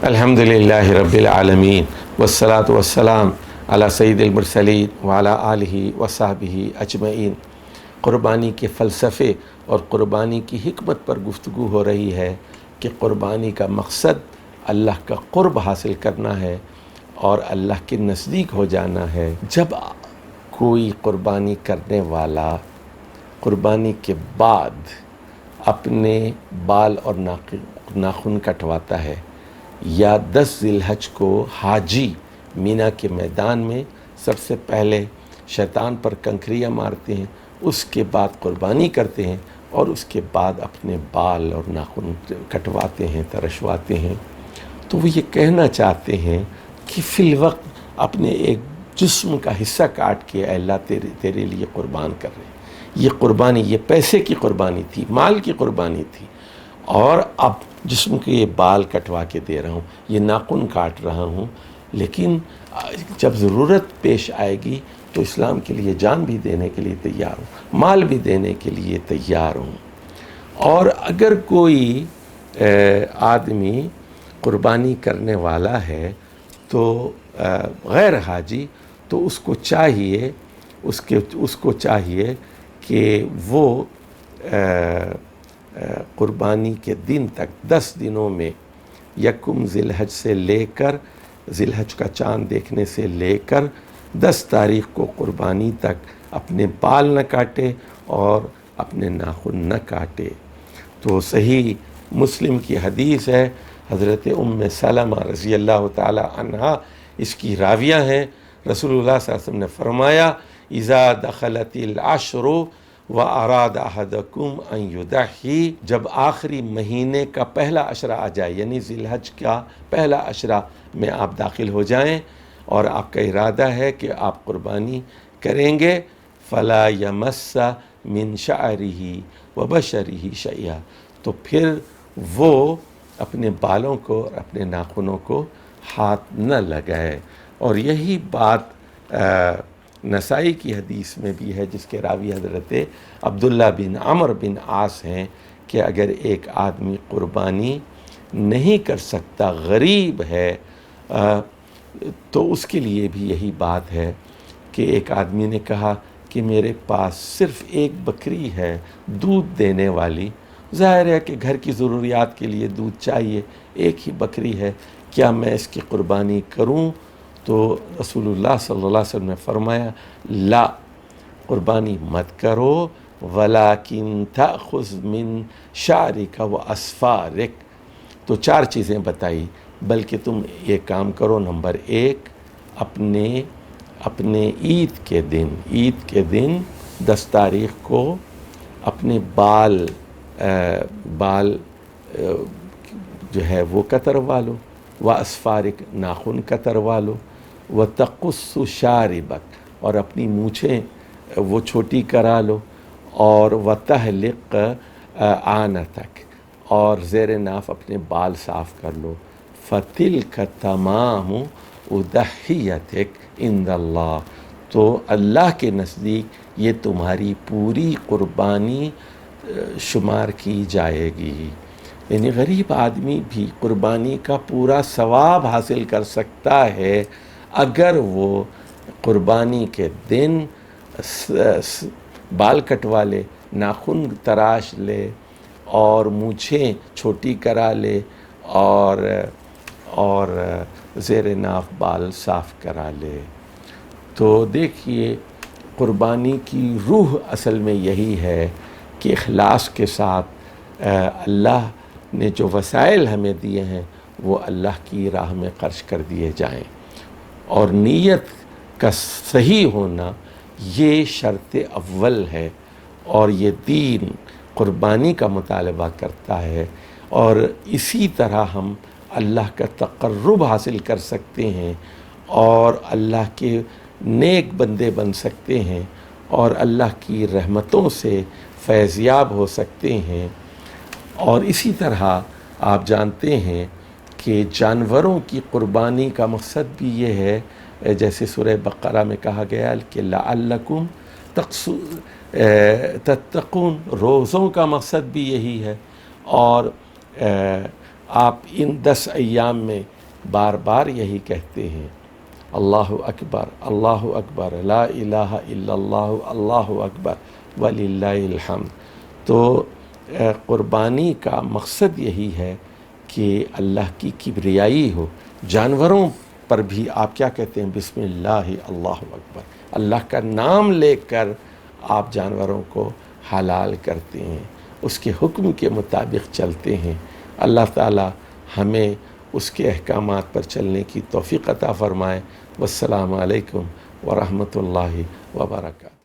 الحمد للہ رب العالمین والصلاة والسلام علی سید المرسلین وعلی آلہ وصحبہ اجمعین۔ قربانی کے فلسفے اور قربانی کی حکمت پر گفتگو ہو رہی ہے کہ قربانی کا مقصد اللہ کا قرب حاصل کرنا ہے اور اللہ کے نزدیک ہو جانا ہے۔ جب کوئی قربانی کرنے والا قربانی کے بعد اپنے بال اور ناخن کٹواتا ہے، یا 10 ذی الحج کو حاجی مینا کے میدان میں سب سے پہلے شیطان پر کنکریاں مارتے ہیں، اس کے بعد قربانی کرتے ہیں اور اس کے بعد اپنے بال اور ناخن کٹواتے ہیں، ترشواتے ہیں، تو وہ یہ کہنا چاہتے ہیں کہ فی الوقت اپنے ایک جسم کا حصہ کاٹ کے اے اللہ تیرے لیے قربان کر رہے ہیں۔ یہ قربانی، یہ پیسے کی قربانی تھی، مال کی قربانی تھی، اور اب جسم کے یہ بال کٹوا کے دے رہا ہوں، یہ ناخن کاٹ رہا ہوں، لیکن جب ضرورت پیش آئے گی تو اسلام کے لیے جان بھی دینے کے لیے تیار ہوں، مال بھی دینے کے لیے تیار ہوں۔ اور اگر کوئی آدمی قربانی کرنے والا ہے تو غیر حاجی، تو اس کو چاہیے کہ وہ قربانی کے دن تک 10 دنوں میں یکم ذی الحج سے لے کر ذی الحج کا چاند دیکھنے سے لے کر 10 تاریخ کو قربانی تک اپنے بال نہ کاٹے اور اپنے ناخن نہ کاٹے۔ تو صحیح مسلم کی حدیث ہے، حضرت ام سلمہ رضی اللہ تعالی عنہا اس کی راویہ ہیں، رسول اللہ صلی اللہ علیہ وسلم نے فرمایا اذا دخلت العشر واراد احدکم ان یضحی، جب آخری مہینے کا پہلا عشرہ آ جائے، یعنی ذی الحج کا پہلا عشرہ میں آپ داخل ہو جائیں اور آپ کا ارادہ ہے کہ آپ قربانی کریں گے، فلا یمس من شعرہ وبشرہ شیئا، تو پھر وہ اپنے بالوں کو اور اپنے ناخنوں کو ہاتھ نہ لگائے۔ اور یہی بات نسائی کی حدیث میں بھی ہے، جس کے راوی حضرت عبداللہ بن عمرو بن عاص ہیں، کہ اگر ایک آدمی قربانی نہیں کر سکتا، غریب ہے، تو اس کے لیے بھی یہی بات ہے کہ ایک آدمی نے کہا کہ میرے پاس صرف ایک بکری ہے دودھ دینے والی، ظاہر ہے کہ گھر کی ضروریات کے لیے دودھ چاہیے، ایک ہی بکری ہے، کیا میں اس کی قربانی کروں؟ تو رسول اللہ صلی اللہ علیہ وسلم نے فرمایا لا، قربانی مت کرو، ولیکن تأخذ من شعرک و اصفارک، تو 4 چیزیں بتائی، بلکہ تم یہ کام کرو، نمبر 1، اپنے عید کے دن 10 تاریخ کو اپنے بال جو ہے وہ کتروا لو، و اسفارک، ناخن کتروا لو، و تقص شاربک، اور اپنی مونچھیں وہ چھوٹی کرا لو، اور و تحلق عانتک، اور زیر ناف اپنے بال صاف کر لو، فتلک تمام اضحیتک عند اللہ، تو اللہ کے نزدیک یہ تمہاری پوری قربانی شمار کی جائے گی۔ یعنی غریب آدمی بھی قربانی کا پورا ثواب حاصل کر سکتا ہے اگر وہ قربانی کے دن بال کٹوا لے، ناخن تراش لے، اور مونچھیں چھوٹی کرا لے، اور زیر ناف بال صاف کرا لے۔ تو دیکھیے، قربانی کی روح اصل میں یہی ہے کہ اخلاص کے ساتھ اللہ نے جو وسائل ہمیں دیے ہیں وہ اللہ کی راہ میں خرچ کر دیے جائیں، اور نیت کا صحیح ہونا یہ شرط اول ہے، اور یہ دین قربانی کا مطالبہ کرتا ہے، اور اسی طرح ہم اللہ کا تقرب حاصل کر سکتے ہیں اور اللہ کے نیک بندے بن سکتے ہیں اور اللہ کی رحمتوں سے فیضیاب ہو سکتے ہیں۔ اور اسی طرح آپ جانتے ہیں کہ جانوروں کی قربانی کا مقصد بھی یہ ہے، جیسے سورہ بقرہ میں کہا گیا کہ لعلکم تتقون، روزوں کا مقصد بھی یہی ہے، اور آپ ان 10 ایام میں بار بار یہی کہتے ہیں، اللہ اکبر لا الہ الا اللہ اللہ اکبر وللہ الحمد۔ تو قربانی کا مقصد یہی ہے کہ اللہ کی کبریائی ہو۔ جانوروں پر بھی آپ کیا کہتے ہیں؟ بسم اللہ اللہ اکبر، اللہ کا نام لے کر آپ جانوروں کو حلال کرتے ہیں، اس کے حکم کے مطابق چلتے ہیں۔ اللہ تعالی ہمیں اس کے احکامات پر چلنے کی توفیق عطا فرمائے۔ والسلام علیکم ورحمۃ اللہ وبرکاتہ۔